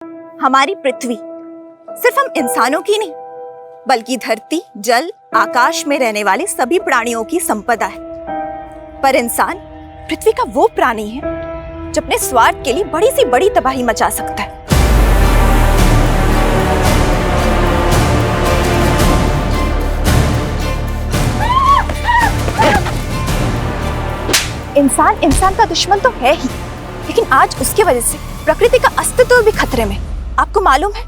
हमारी पृथ्वी सिर्फ हम इंसानों की नहीं, बल्कि धरती, जल, आकाश में रहने वाले सभी प्राणियों की संपदा है। पर इंसान पृथ्वी का वो प्राणी है जो अपने स्वार्थ के लिए बड़ी सी बड़ी तबाही मचा सकता है। इंसान का दुश्मन तो है ही, लेकिन आज उसकी वजह से प्रकृति का अस्तित्व भी खतरे में। आपको मालूम है,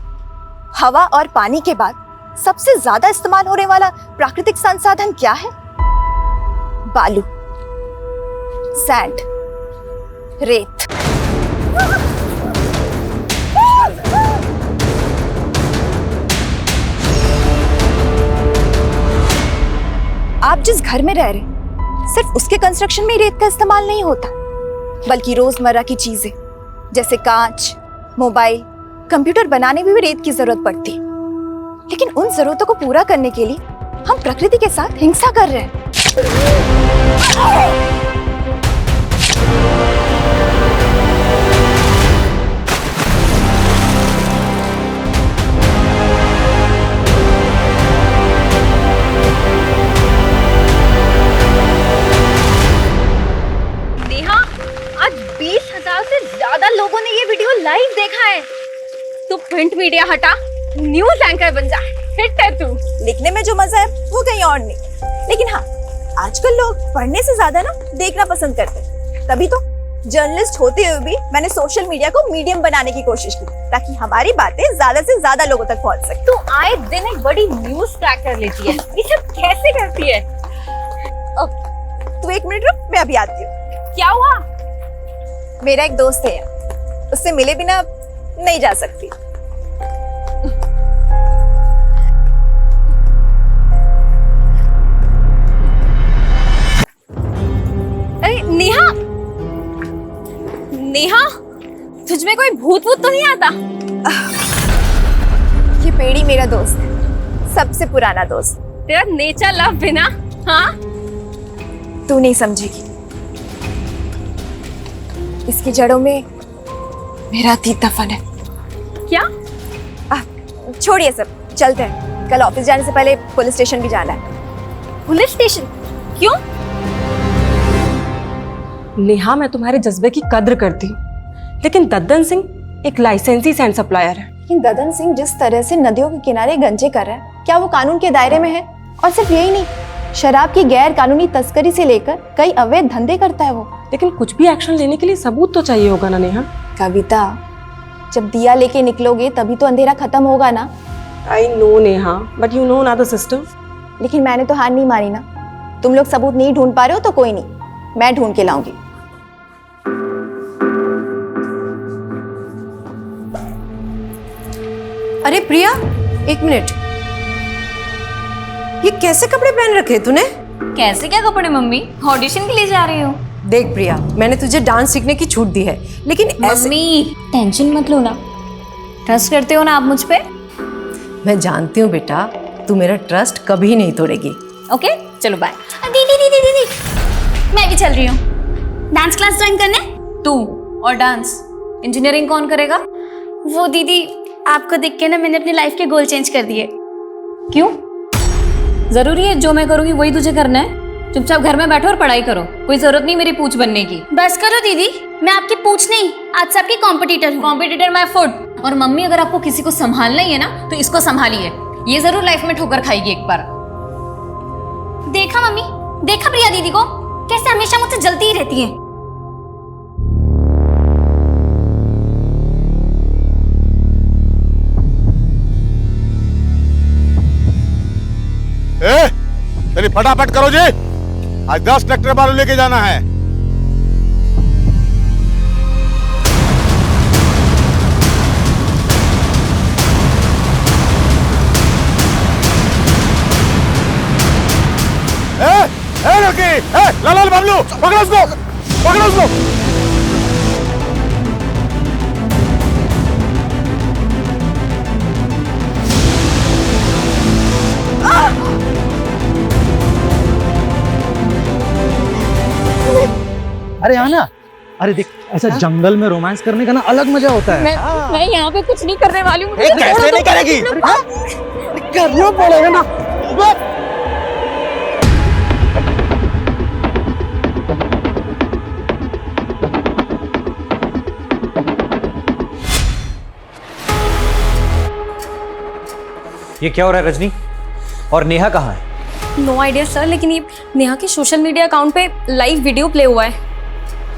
हवा और पानी के बाद सबसे ज्यादा इस्तेमाल होने वाला प्राकृतिक संसाधन क्या है? बालू, सैंड, रेत। आप जिस घर में रह रहे, सिर्फ उसके कंस्ट्रक्शन में रेत का इस्तेमाल नहीं होता, बल्कि रोजमर्रा की चीजें जैसे कांच, मोबाइल, कंप्यूटर बनाने में भी रेत की जरूरत पड़ती है। लेकिन उन जरूरतों को पूरा करने के लिए हम प्रकृति के साथ हिंसा कर रहे हैं। नेहा, आज 20,000 से ज्यादा लोगों ने ये वीडियो लाइव देखा है। तू प्रिंट मीडिया हटा, न्यूज एंकर बन जा। हिट है तू। लिखने में जो मजा है वो कहीं और नहीं। लेकिन हाँ, आजकल लोग पढ़ने से ज्यादा ना देखना पसंद करते हैं। तभी तो जर्नलिस्ट होते हुए भी मैंने सोशल मीडिया को मीडियम बनाने की कोशिश की, ताकि हमारी बातें ज्यादा से ज्यादा लोगों तक पहुंच सके। तू आए दिन एक बड़ी न्यूज क्रैक कर लेती है। ये सब कैसे करती है? तू एक मिनट रुक, मैं अभी आती हूँ। क्या हुआ? मेरा एक दोस्त है, उससे मिले बिना नहीं जा सकती। अरे नेहा, नेहा, तुझ में कोई भूत वूत तो नहीं आता? ये पेड़ी मेरा दोस्त है, सबसे पुराना दोस्त। तेरा नेचर लव बिना, हाँ? तू नहीं समझेगी, इसकी जड़ों में मेरा अतीत दफन है। क्या? छोड़िए सब, चलते हैं। कल ऑफिस जाने से पहले पुलिस स्टेशन भी जाना है। Police station? क्यों? नेहा, मैं तुम्हारे जज्बे की कद्र करती हूँ, लेकिन दद्दन सिंह एक लाइसेंसी सैंड सप्लायर है। लेकिन ददन सिंह जिस तरह से नदियों के किनारे गंजे कर रहा है, क्या वो कानून के दायरे में है? और सिर्फ यही नहीं, शराब की गैर कानूनी तस्करी से लेकर कई अवैध धंधे करता है वो। लेकिन कुछ भी एक्शन लेने के लिए सबूत तो चाहिए होगा ना नेहा? कविता, जब दिया लेके निकलोगे तभी तो अंधेरा खत्म होगा ना। I know Neha, but you know ना द सिस्टम। लेकिन मैंने तो हार नहीं मानी ना। तुम लोग सबूत नहीं ढूंढ पा रहे हो तो कोई नहीं, मैं ढूंढ के लाऊंगी। अरे प्रिया, एक मिनट, ये कैसे कपड़े पहन रखे तूने? कैसे क्या कपड़े मम्मी? ऑडिशन के लिए जा रही हूँ। देख प्रिया, मैंने तुझे डांस सीखने की छूट दी है, लेकिन ऐसे मम्मी टेंशन मत लो ना, ट्रस्ट करते हो ना आप मुझ पे? मैं जानती हूँ बेटा, तू मेरा ट्रस्ट कभी नहीं तोड़ेगी। ओके, चलो बाय। दीदी दीदी दीदी, मैं भी चल रही हूँ डांस क्लास ज्वाइन करने। तू और डांस, इंजीनियरिंग कौन करेगा? वो दीदी, आपको देख के ना मैंने अपनी लाइफ के गोल चेंज कर दिए। क्यों? जरूरी है जो मैं करूँगी वही तुझे करना है? चुपचाप घर में बैठो और पढ़ाई करो, कोई जरूरत नहीं मेरी पूछ बनने की। बस करो दीदी, मैं आपकी पूछ नहीं, आज सबकी कॉम्पिटिटर हूँ। Competitor my foot. और मम्मी, अगर आपको किसी को संभालना ही है ना तो इसको संभालिए, ये जरूर लाइफ में ठोकर खाएगी एक बार। देखा मम्मी, देखा प्रिया दीदी को, कैसे हमेशा मुझसे जलती ही रहती है। चलिए फटाफट करो जी, आज 10 ट्रैक्टर बालू लेके जाना है। लड़की, लाल बाबलू, पकड़ो उसको, पकड़ो उसको। अरे आना, अरे देख ऐसा जंगल में रोमांस करने का ना अलग मजा होता है। मैं यहाँ पे कुछ नहीं करने वाली हूँ। कैसे नहीं करेगी? करना पड़ेगा ना। ये क्या हो रहा है रजनी? और नेहा कहाँ है? नो आइडिया सर, लेकिन ये नेहा के सोशल मीडिया अकाउंट पे लाइव वीडियो प्ले हुआ है।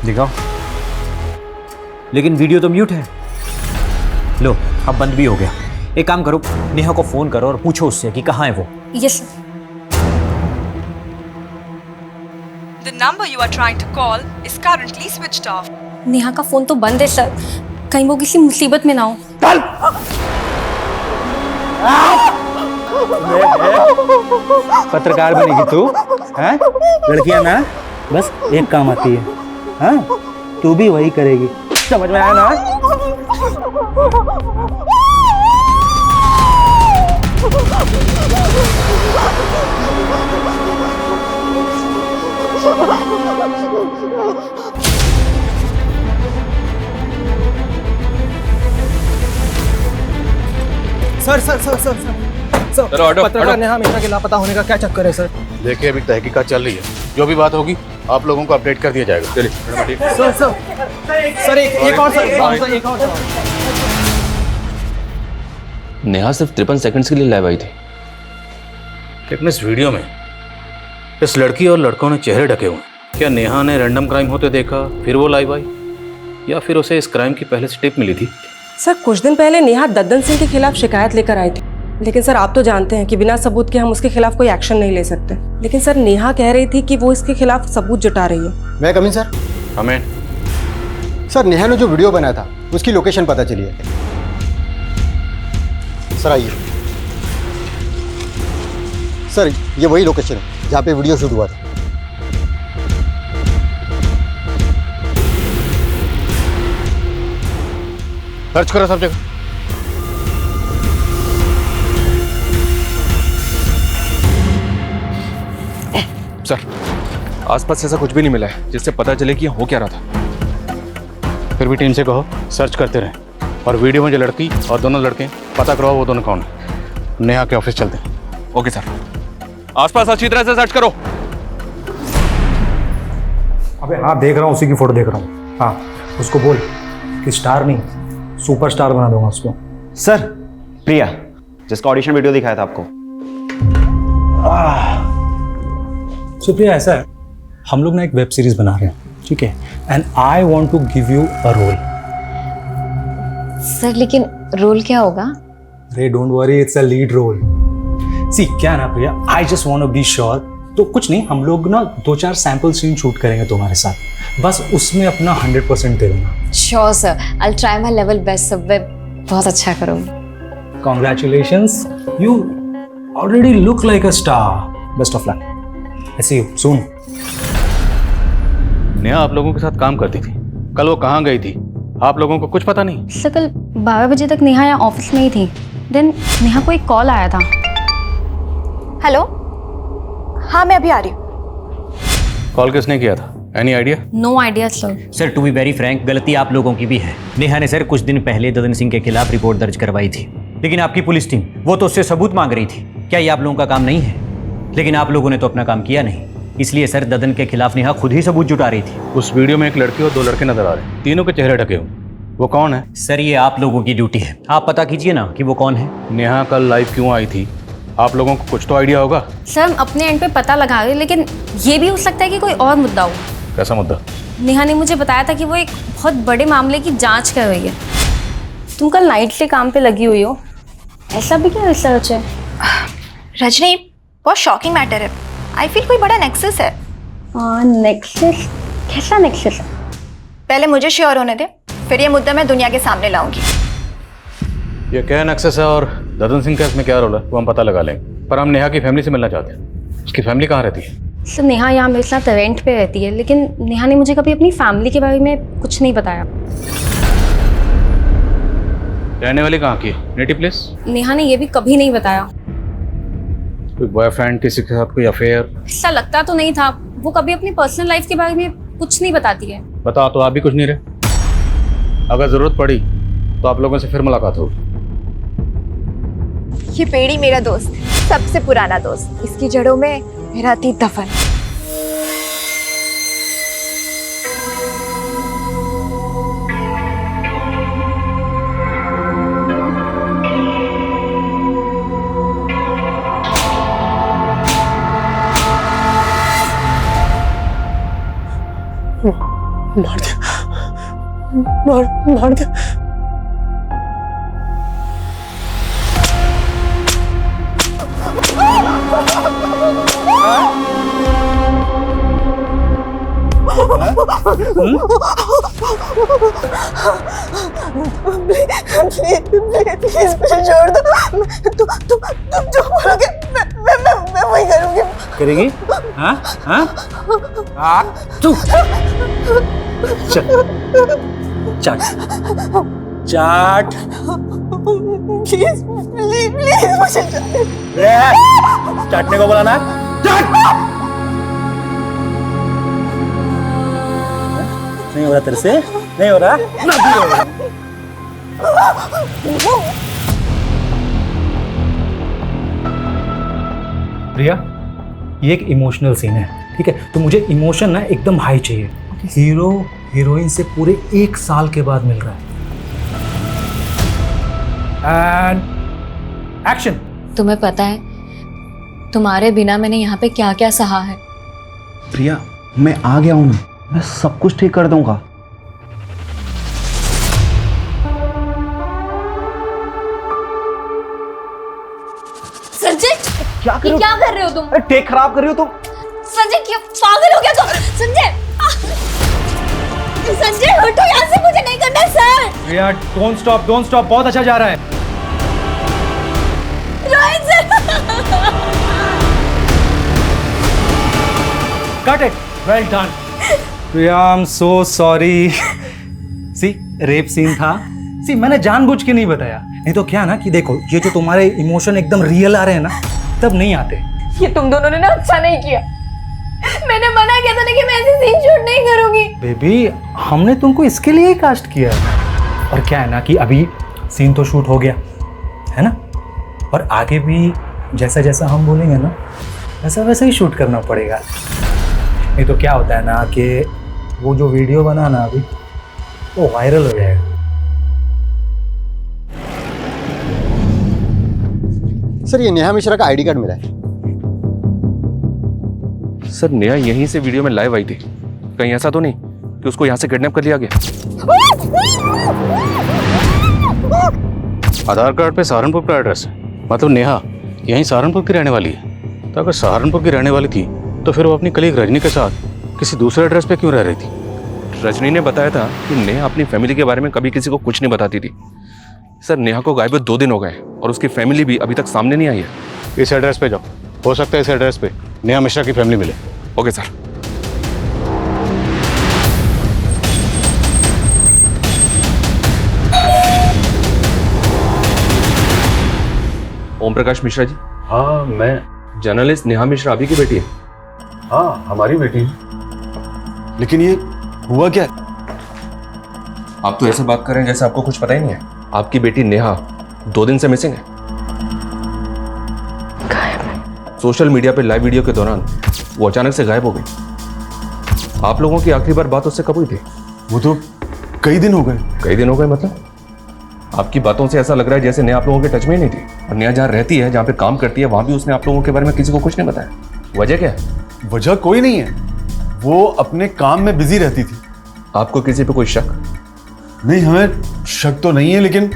दिखाओ। लेकिन वीडियो तो म्यूट है। लो, अब बंद भी हो गया। एक काम करो, नेहा को फोन करो और पूछो उससे कि कहाँ है वो। Yes sir. The number you are trying to call is currently switched off. Neha का फोन तो बंद है सर, कहीं वो किसी मुसीबत में ना हो। पत्रकार बनेगी तू? हैं? लड़कियां ना बस एक काम आती है। हाँ, तू भी वही करेगी। समझ में आया ना? सर पत्रकार नेहा मिश्रा के लापता होने का क्या चक्कर है सर? देखिए अभी तहकीकात चल रही है, जो भी बात होगी आप लोगों को अपडेट कर दिया जाएगा। चलिए सर एक और सर। नेहा सिर्फ 53 सेकंड्स के लिए लाइव आई थी, लेकिन इस वीडियो में इस लड़की और लड़कों ने चेहरे ढके हुए हैं। क्या नेहा ने रैंडम क्राइम होते देखा फिर वो लाइव आई, या फिर उसे इस क्राइम की पहले से टिप मिली थी? सर कुछ दिन पहले नेहा दद्दन सिंह के खिलाफ शिकायत लेकर आई थी, लेकिन सर आप तो जानते हैं कि बिना सबूत के हम उसके खिलाफ कोई एक्शन नहीं ले सकते। लेकिन सर नेहा कह रही थी कि वो इसके खिलाफ सबूत जुटा रही है। मैं कमिंग सर? हमें सर नेहा ने जो वीडियो बनाया था उसकी लोकेशन पता चली है सर। आइए सर, ये वही लोकेशन है जहाँ पे वीडियो शूट हुआ था। सर्च करो सब जगह। सर आसपास ऐसा कुछ भी नहीं मिला है जिससे पता चले कि हो क्या रहा था। फिर भी टीम से कहो सर्च करते रहें, और वीडियो में जो लड़की और दोनों लड़के पता करवाओ वो दोनों कौन है। नेहा के ऑफिस चलते हैं। ओके सर, आसपास अच्छी तरह से सर्च करो। अबे हाँ, देख रहा हूँ, उसी की फोटो देख रहा हूँ। हाँ, उसको बोल कि स्टार नहीं सुपरस्टार बना दूंगा उसको। सर प्रिया, जिसका ऑडिशन वीडियो दिखाया था आपको। सुप्रिया, ऐसा है, हम लोग ना एक वेब सीरीज बना रहे हैं, ठीक है, and I want to give you a role. Sir लेकिन रोल क्या होगा? अरे don't worry, it's a lead role. See क्या ना Priya, I just want to be sure. तो कुछ नहीं, हम लोग ना 2-4 सैंपल सीन शूट करेंगे तुम्हारे साथ, बस उसमें अपना 100% दे देना। Sure sir, I will try my level best sir, मैं बहुत अच्छा करूंगी। Congratulations, you already look like a star. Best of luck, I see you soon. Neha आप लोगों के साथ काम करती थी, कल वो कहाँ गई थी आप लोगों को कुछ पता नहीं? सर कल 12 बजे तक नेहा यहाँ ऑफिस में ही थी, देन नेहा को एक कॉल आया था। हेलो, हाँ मैं अभी आ रही हूँ। कॉल किसने किया था? Any idea? No idea sir. Sir to be very frank, गलती आप लोगों की भी है। नेहा ने सर कुछ दिन पहले ददन सिंह के खिलाफ रिपोर्ट दर्ज करवाई थी, लेकिन आपकी पुलिस टीम वो तो उससे सबूत मांग रही थी। क्या ये आप लोगों का काम नहीं है? लेकिन आप लोगों ने तो अपना काम किया नहीं, इसलिए सर ददन के खिलाफ नेहा खुद ही सबूत जुटा रही थी। उस वीडियो में एक लड़की और 2 लड़के नजर आ रहे हैं, तीनों के चेहरे ढके हुए। वो कौन है? सर ये आप लोगों की ड्यूटी है, आप पता कीजिए ना कि वो कौन है। नेहा कल लाइव क्यों आई थी? आप लोगों को कुछ तो आइडिया होगा। सर हम अपने एंड पे पता लगा रहे, लेकिन ये भी हो सकता है कि कोई और मुद्दा हो। कैसा मुद्दा? नेहा ने मुझे बताया था कि वो एक बहुत बड़े मामले की जांच कर रही है। तुम कल नाइट से काम पे लगी हुई हो, ऐसा भी क्या रिसर्च है? रजनी, बहुत शॉकिंग मैटर है। आई फील कोई बड़ा नेक्सस है। नेक्सस? कैसा नेक्सस? पहले मुझे श्योर होने दे, फिर ये मुद्दा मैं दुनिया के सामने लाऊंगी। ये क्या नेक्सस है और ददन सिंह का इसमें क्या रोल है वो हम पता लगा लेंगे, पर हम नेहा की फैमिली से मिलना चाहते हैं। उसकी फैमिली कहाँ रहती है? सर नेहा यहाँ मेरे साथ रेंट पे रहती है, लेकिन नेहा ने मुझे कभी अपनी फैमिली के बारे में कुछ नहीं बताया। रहने वाली कहाँ की है? Native place? नेहा ने ये भी कभी नहीं बताया। कोई बॉयफ्रेंड, किसी के साथ कोई अफेयर? ऐसा लगता तो नहीं था, वो कभी अपनी पर्सनल लाइफ के बारे में कुछ नहीं बताती है। बता तो आप भी कुछ नहीं रहे। अगर ज़रूरत पड़ी तो आप लोगों से फिर मुलाकात होगी। ये पेड़ी मेरा दोस्त, सबसे पुराना दोस्त, इसकी जड़ों में मेरा अतीत दफन। मार दिया, मार दिया। प्लीज छोड़ दो। तुम जो बोलोगे मैं वही करूंगी। करेगी? हाँ हाँ तू चाट चाट प्लीज मुझे चाटने को बोला ना, चाट। नहीं हो रहा तेरे से, नहीं हो रहा ना, भी हो रहा। प्रिया, ये एक इमोशनल सीन है, ठीक है? तो मुझे इमोशन ना एकदम हाई चाहिए। हीरो हीरोइन से पूरे 1 साल के बाद मिल रहा है। And action. तुम्हें पता है तुम्हारे बिना मैंने यहाँ पे क्या क्या सहा है। प्रिया, मैं आ गया हूँ ना, मैं सब कुछ ठीक कर दूंगा। संजय, क्या कर रहे हो तुम? टेक खराब कर रही हो तुम। संजय, क्या पागल हो गया तुम? संजय, संजय हटो यहाँ से, मुझे नहीं करना सर। प्रिया, डोंट स्टॉप, बहुत अच्छा जा रहा है। Rohit sir, cut it, well done. Priya, I am so sorry. See, rape scene था। सी, मैंने जानबूझ के नहीं बताया, नहीं तो क्या ना कि देखो, ये जो तुम्हारे इमोशन एकदम रियल आ रहे हैं ना, तब नहीं आते। ये तुम दोनों ने ना अच्छा नहीं किया। मैंने मना किया था ना कि मैं ऐसे सीन शूट नहीं करूंगी। बेबी, हमने तुमको इसके लिए ही कास्ट किया है। और क्या है ना कि अभी सीन तो शूट हो गया है ना, और आगे भी जैसा जैसा हम बोलेंगे ना, वैसा वैसा ही शूट करना पड़ेगा। नहीं तो क्या होता है ना कि वो जो वीडियो बना ना अभी, वो वायरल हो जाएगा। सर, ये नेहा मिश्रा का आईडी कार्ड मिला है। सर, नेहा यहीं से वीडियो में लाइव आई थी। कहीं ऐसा तो नहीं कि उसको यहाँ से किडनैप कर लिया गया? आधार कार्ड पे सहारनपुर का एड्रेस है, मतलब नेहा यहीं सहारनपुर की रहने वाली है। तो अगर सहारनपुर की रहने वाली थी तो फिर वो अपनी कलीग रजनी के साथ किसी दूसरे एड्रेस पे क्यों रह रही थी? रजनी ने बताया था कि नेहा अपनी फैमिली के बारे में कभी किसी को कुछ नहीं बताती थी। सर, नेहा को गायब 2 दिन हो गए और उसकी फैमिली भी अभी तक सामने नहीं आई है। इस एड्रेस पे जाओ, हो सकता है इस एड्रेस पे नेहा मिश्रा की फैमिली मिले। Okay sir. ओम प्रकाश मिश्रा जी। हाँ, मैं जर्नलिस्ट नेहा मिश्रा अभी की बेटी है। हाँ, हमारी बेटी है। लेकिन ये हुआ क्या? आप तो ऐसे बात कर रहे हैं जैसे आपको कुछ पता ही नहीं है। आपकी बेटी नेहा 2 दिन से मिसिंग है। सोशल मीडिया पे लाइव वीडियो के दौरान वो अचानक से गायब हो गई। आप लोगों की आखिरी बार बात उससे कब हुई थी? वो तो कई दिन हो गए। कई दिन हो गए मतलब? आपकी बातों से ऐसा लग रहा है जैसे नेहा आप लोगों के टच में ही नहीं थी। और नेहा जहाँ रहती है, जहाँ पे काम करती है, वहां भी उसने आप लोगों के बारे में किसी को कुछ नहीं बताया। वजह क्या है? वजह कोई नहीं है, वो अपने काम में बिजी रहती थी। आपको किसी पे कोई शक? नहीं, हमें शक तो नहीं है, लेकिन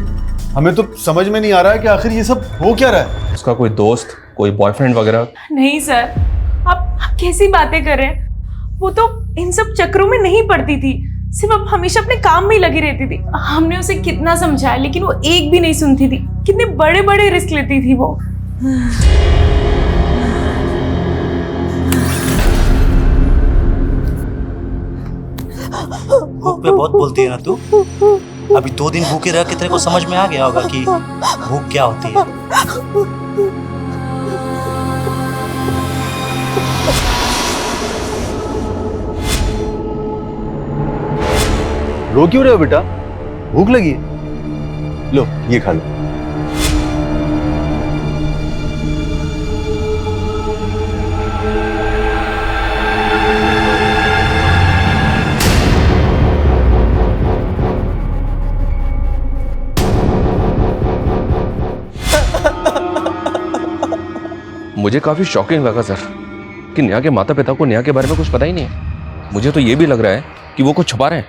हमें तो समझ में नहीं आ रहा है कि आखिर ये सब हो क्या रहा है। उसका कोई दोस्त, कोई बॉयफ्रेंड वगैरह? नहीं सर, आप कैसी बातें कर रहे हैं? वो तो इन सब चक्रों में नहीं पड़ती थी, सिर्फ अब हमेशा अपने काम में ही लगी रहती थी। हमने उसे कितना समझाया लेकिन वो एक भी नहीं सुनती थी। कितने बड़े बड़े रिस्क लेती थी वो। भूख पे बहुत बोलती है ना तू। अभी 2 दिन भूखे रह के तेरे को समझ में आ गया होगा कि भूख क्या होती है। रो क्यों रहे हो बेटा? भूख लगी है? लो ये खा लो। मुझे काफी शॉकिंग लगा सर कि नेहा के माता पिता को नेहा के बारे में कुछ पता ही नहीं है। मुझे तो ये भी लग रहा है कि वो कुछ छुपा रहे हैं।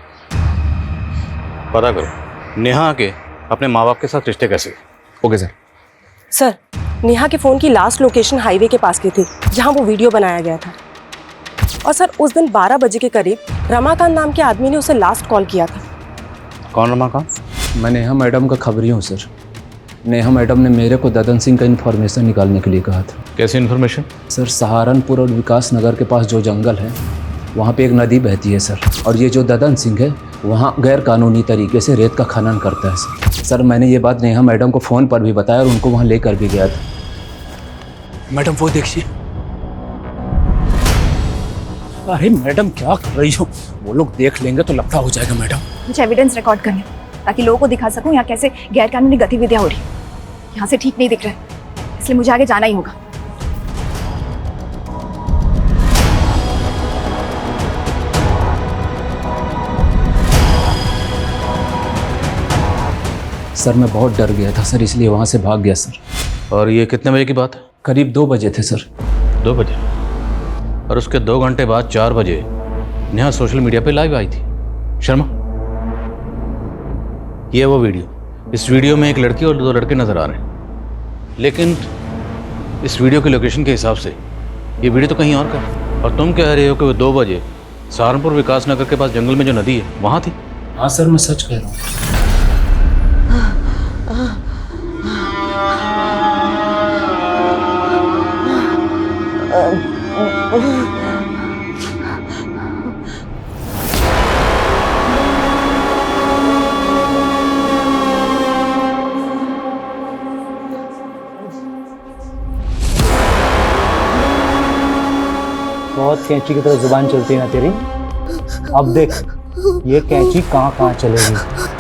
पता करो नेहा के अपने माँ बाप के साथ रिश्ते कैसे। Okay sir. सर, नेहा के फ़ोन की लास्ट लोकेशन हाईवे के पास की थी जहां वो वीडियो बनाया गया था। और सर उस दिन 12 बजे के करीब रमाकांत नाम के आदमी ने उसे लास्ट कॉल किया था। कौन रमाकांत? मैं नेहा मैडम का खबरी हूँ सर। नेहा मैडम ने मेरे को ददन सिंह का इन्फॉर्मेशन निकालने के लिए कहा था। कैसी इन्फॉर्मेशन? सर सहारनपुर और विकास नगर के पास जो जंगल है वहाँ पे एक नदी बहती है सर, और ये जो ददन सिंह है वहाँ गैर कानूनी तरीके से रेत का खनन करता है सर। सर मैंने ये बात नेहा मैडम को फ़ोन पर भी बताया और उनको वहाँ लेकर भी गया था। मैडम वो देखिए। अरे मैडम क्या कर रही हो? वो लोग देख लेंगे तो लफड़ा हो जाएगा मैडम। मुझे एविडेंस रिकॉर्ड करने ताकि लोगों को दिखा सकूं यहाँ कैसे गैरकानूनी गतिविधियां हो रही। यहाँ से ठीक नहीं दिख रहा है, इसलिए मुझे आगे जाना ही होगा। सर मैं बहुत डर गया था सर, इसलिए वहाँ से भाग गया सर। और ये कितने बजे की बात है? करीब 2 बजे थे सर। 2 बजे? और उसके 2 घंटे बाद 4 बजे नेहा सोशल मीडिया पे लाइव आई थी। शर्मा, ये वो वीडियो। इस वीडियो में एक लड़की और 2 लड़के नजर आ रहे हैं, लेकिन इस वीडियो के लोकेशन के हिसाब से ये वीडियो तो कहीं और का है। और तुम कह रहे हो कि वो 2 बजे सहारनपुर विकास नगर के पास जंगल में जो नदी है वहाँ थी। हाँ सर मैं सच कह रहा हूँ। बहुत कैंची की तरह जुबान चलती है ना तेरी। अब देख ये कैंची कहाँ कहाँ चलेगी।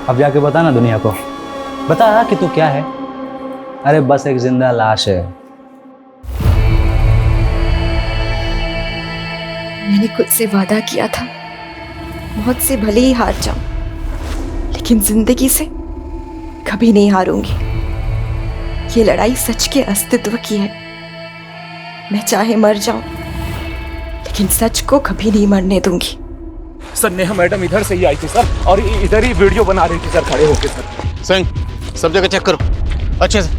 अब जाके बता ना दुनिया को, बता कि तू क्या है। अरे बस एक जिंदा लाश है। मैंने खुद से वादा किया था मौत से भले ही हार जाऊं, लेकिन जिंदगी से कभी नहीं हारूंगी। ये लड़ाई सच के अस्तित्व की है। मैं चाहे मर जाऊं, लेकिन सच को कभी नहीं मरने दूंगी। सर नेहा मैडम इधर से ही आई थी सर, और इधर ही वीडियो बना रही थी सर खड़े होके। सर सिंह सब जगह चेक करो अच्छे से।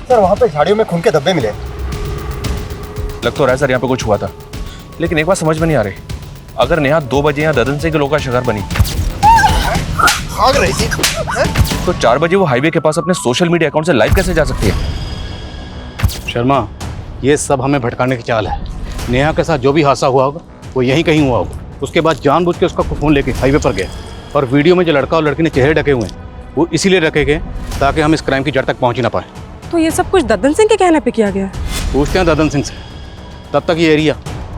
सर वहाँ पे झाड़ियों में खून के धब्बे मिले। लग तो रहा है सर यहाँ पे कुछ हुआ था, लेकिन एक बात समझ में नहीं आ रही। अगर नेहा 2 बजे यहाँ ददन सिंह के लोग का शिकार बनी भाग रही थी तो 4 बजे वो हाईवे के पास अपने सोशल मीडिया अकाउंट से लाइव कैसे जा सकती है? शर्मा, ये सब हमें भटकाने की चाल है। नेहा के साथ जो भी हादसा हुआ होगा वो यहीं कहीं हुआ होगा। उसके बाद जानबूझ के उसका फ़ोन लेके हाईवे पर गया, और वीडियो में जो लड़का और लड़की ने चेहरे ढके हुए हैं वो इसीलिए रखे गए ताकि हम इस क्राइम की जड़ तक पहुँच ही ना पाए। तो ये सब कुछ ददन सिंह के कहने पे किया गया है? पूछते हैं ददन सिंह से। तब तक ये एरिया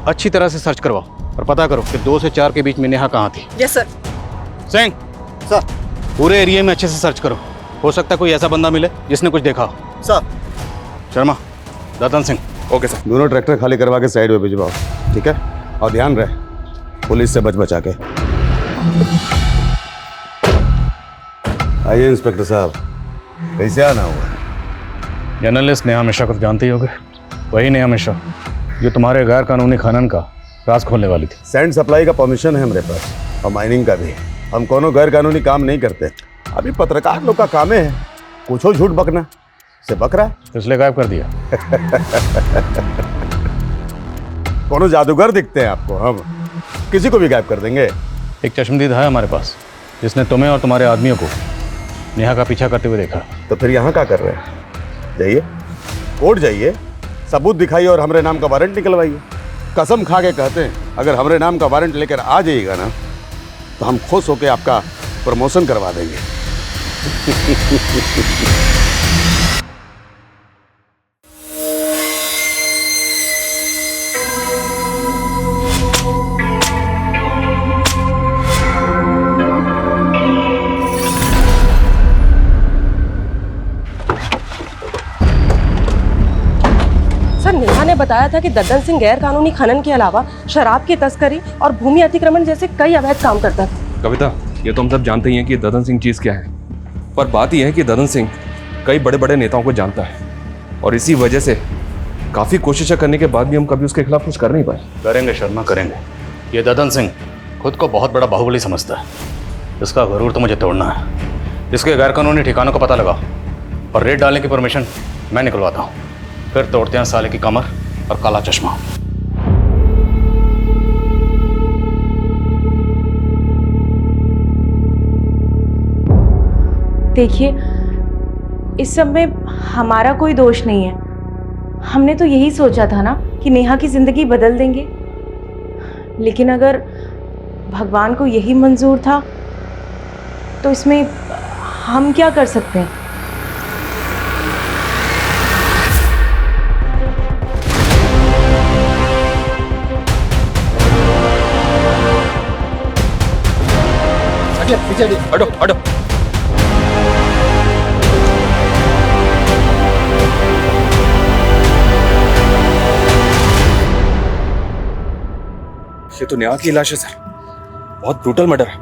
अच्छी तरह से सर्च करवाओ और पता करो कि 2 से 4 के बीच में नेहा कहाँ थी। Yes sir. सिंह सर पूरे एरिया में अच्छे से सर्च करो, हो सकता है कोई ऐसा बंदा मिले जिसने कुछ देखा हो। Sir. Sharma, Dadan Singh. Okay sir. दोनों ट्रैक्टर खाली करवा के साइड में भिजवाओ, ठीक है? और ध्यान रहे पुलिस से बच बचा के। आइए इंस्पेक्टर साहब, कैसे आना हुआ? जर्नलिस्ट नेहा मिश्रा को जानते ही होगे। वही नेहा मिश्रा जो तुम्हारे गैर कानूनी खनन का राज खोलने वाली थी। सैंड सप्लाई का परमिशन है मेरे पास, और माइनिंग का भी। हम कोनो गैर कानूनी काम नहीं करते। अभी पत्रकार लोग का काम है कुछ हो झूठ बकना, से बक रहा है इसलिए गायब कर दिया। कोनो जादूगर दिखते हैं आपको, हम किसी को भी गायब कर देंगे। एक चश्मदीद है हमारे पास जिसने तुम्हें और तुम्हारे आदमियों को नेहा का पीछा करते हुए देखा। तो फिर यहाँ क्या कर रहे हैं? जाइए कोर्ट जाइए, सबूत दिखाइए और हमारे नाम का वारंट निकलवाइए। कसम खा के कहते हैं अगर हमारे नाम का वारंट लेकर आ जाइएगा ना तो हम खुश होकर आपका प्रमोशन करवा देंगे। सर, नेहा ने बताया था कि दद्दन सिंह गैर कानूनी खनन के अलावा शराब की तस्करी और भूमि अतिक्रमण जैसे कई अवैध काम करता था। कविता, ये तो हम सब जानते ही हैं कि ददन सिंह चीज क्या है, पर बात यह है कि ददन सिंह कई बड़े बड़े नेताओं को जानता है और इसी वजह से काफी कोशिशें करने के बाद भी हम कभी उसके खिलाफ कुछ कर नहीं पाए। करेंगे शर्मा, करेंगे। ये ददन सिंह खुद को बहुत बड़ा बाहुबली समझता है। इसका गरूर तो मुझे तोड़ना है। इसके गैरकानूनी ठिकानों का पता लगाओ और रेड डालने की परमिशन मैं निकलवाता हूँ। फिर तोड़ते हैं साले की कमर और काला चश्मा। देखिए, इस सब में हमारा कोई दोष नहीं है। हमने तो यही सोचा था ना कि नेहा की जिंदगी बदल देंगे, लेकिन अगर भगवान को यही मंजूर था तो इसमें हम क्या कर सकते हैं। पीछे हटो हटो। ये तो नेहा की लाश है सर, बहुत ब्रूटल मर्डर है।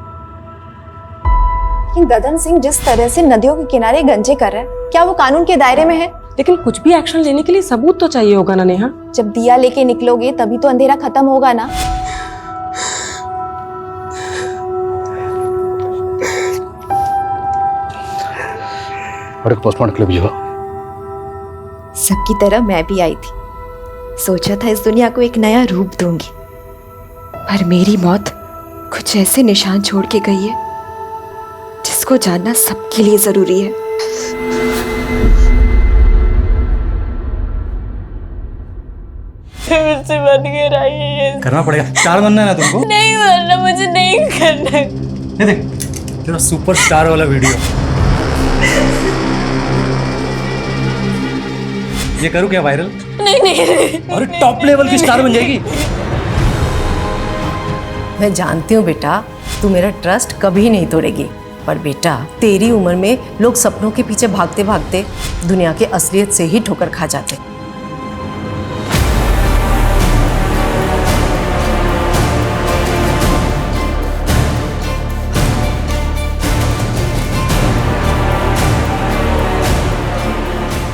लेकिन ददन सिंह जिस तरह से नदियों के किनारे गंजे कर रहा है, क्या वो कानून के दायरे में है? लेकिन कुछ भी एक्शन लेने के लिए सबूत तो चाहिए होगा ना नेहा। जब दिया लेके निकलोगे तभी तो अंधेरा खत्म होगा ना। और एक पोस्टमार्टम के लिए भेजो। सबकी तरह मैं भी आई थी, सोचा था इस दुनिया को एक नया रूप दूंगी, पर मेरी मौत कुछ ऐसे निशान छोड़ के गई है जिसको जानना सबके लिए जरूरी है। मुझसे बन के रही करना पड़ेगा। स्टार बनना है ना तुमको? नहीं बनना, मुझे नहीं करना। ये देख तेरा सुपरस्टार वाला वीडियो। ये करूँ क्या वायरल? नहीं नहीं। और टॉप लेवल की स्टार बन जाएगी। मैं जानती हूँ बेटा, तू मेरा ट्रस्ट कभी नहीं तोड़ेगी, पर बेटा तेरी उम्र में लोग सपनों के पीछे भागते भागते दुनिया के असलियत से ही ठोकर खा जाते।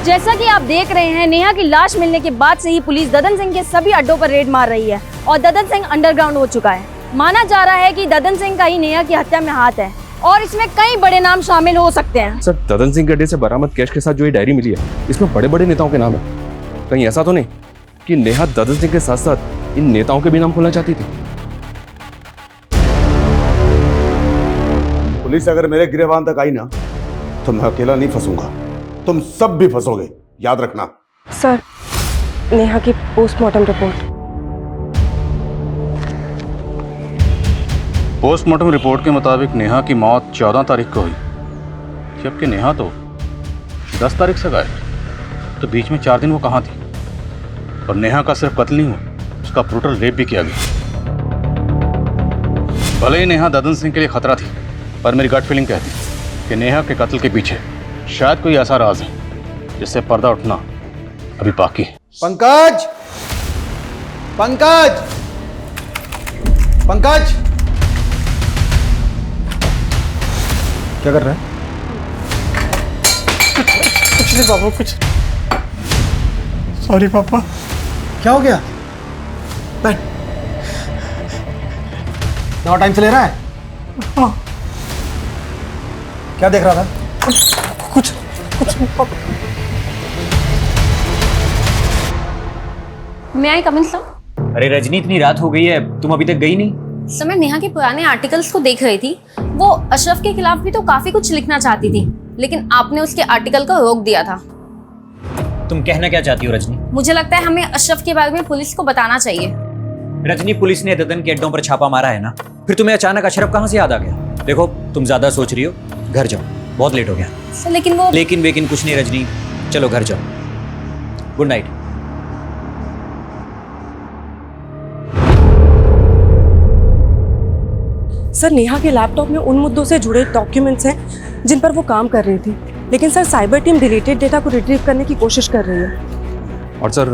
जैसा कि आप देख रहे हैं, नेहा की लाश मिलने के बाद से ही पुलिस ददन सिंह के सभी अड्डों पर रेड मार रही है और ददन सिंह अंडरग्राउंड हो चुका है। माना जा रहा है कि ददन सिंह का ही नेहा की हत्या में हाथ है और इसमें कई बड़े नाम शामिल हो सकते हैं। सर, ददन सिंह के अड्डे से बरामद कैश के साथ जो ये डायरी मिली है, इसमें बड़े बड़े नेताओं के नाम है। कहीं ऐसा तो नहीं कि नेहा ददन सिंह के साथ साथ इन नेताओं के भी नाम खोलना चाहती थी? पुलिस अगर मेरे गिरबान तक आई ना तो मैं अकेला नहीं फंसूंगा, तुम सब भी फंसोगे, याद रखना। सर, नेहा की पोस्टमार्टम रिपोर्ट। पोस्टमार्टम रिपोर्ट के मुताबिक नेहा की मौत 14 तारीख को हुई, जबकि नेहा तो 10 तारीख से गायब। तो बीच में 4 दिन वो कहाँ थी? और नेहा का सिर्फ कत्ल नहीं हुआ, उसका ब्रूटल रेप भी किया गया। भले ही नेहा ददन सिंह के लिए खतरा थी, पर मेरी गट फीलिंग कहती कि नेहा के कत्ल के पीछे शायद कोई ऐसा राज है जिससे पर्दा उठना अभी बाकी है। पंकज, पंकज, पंकज, क्या कर रहा है? कुछ नहीं पापा, कुछ। सॉरी पापा। क्या हो गया? बैठ। दवा टाइम से ले रहा है? हाँ। क्या देख रहा था? कुछ मैं आई कमिंग सर? अरे रजनी, इतनी रात हो गई है, तुम अभी तक गई नहीं? सर मैं नेहा के पुराने आर्टिकल्स को देख रही थी। वो अशरफ के खिलाफ भी तो काफी कुछ लिखना चाहती थी, लेकिन आपने उसके आर्टिकल को रोक दिया था। तुम कहना क्या चाहती हो रजनी? मुझे लगता है हमें अशरफ के बारे में पुलिस को बताना चाहिए। रजनी, पुलिस ने ददन के अड्डों पर छापा मारा है ना, फिर तुम्हें अचानक अशरफ कहाँ से याद आ गया? देखो, तुम ज्यादा सोच रही हो, घर जाओ, बहुत लेट हो गया। सर लेकिन वो लेकिन कुछ नहीं रजनी, चलो घर जाओ। Good night. सर नेहा के लैपटॉप में उन मुद्दों से जुड़े डॉक्यूमेंट्स हैं जिन पर वो काम कर रही थी, लेकिन sir cyber team deleted data को रिट्रीव करने की कोशिश कर रही है। और सर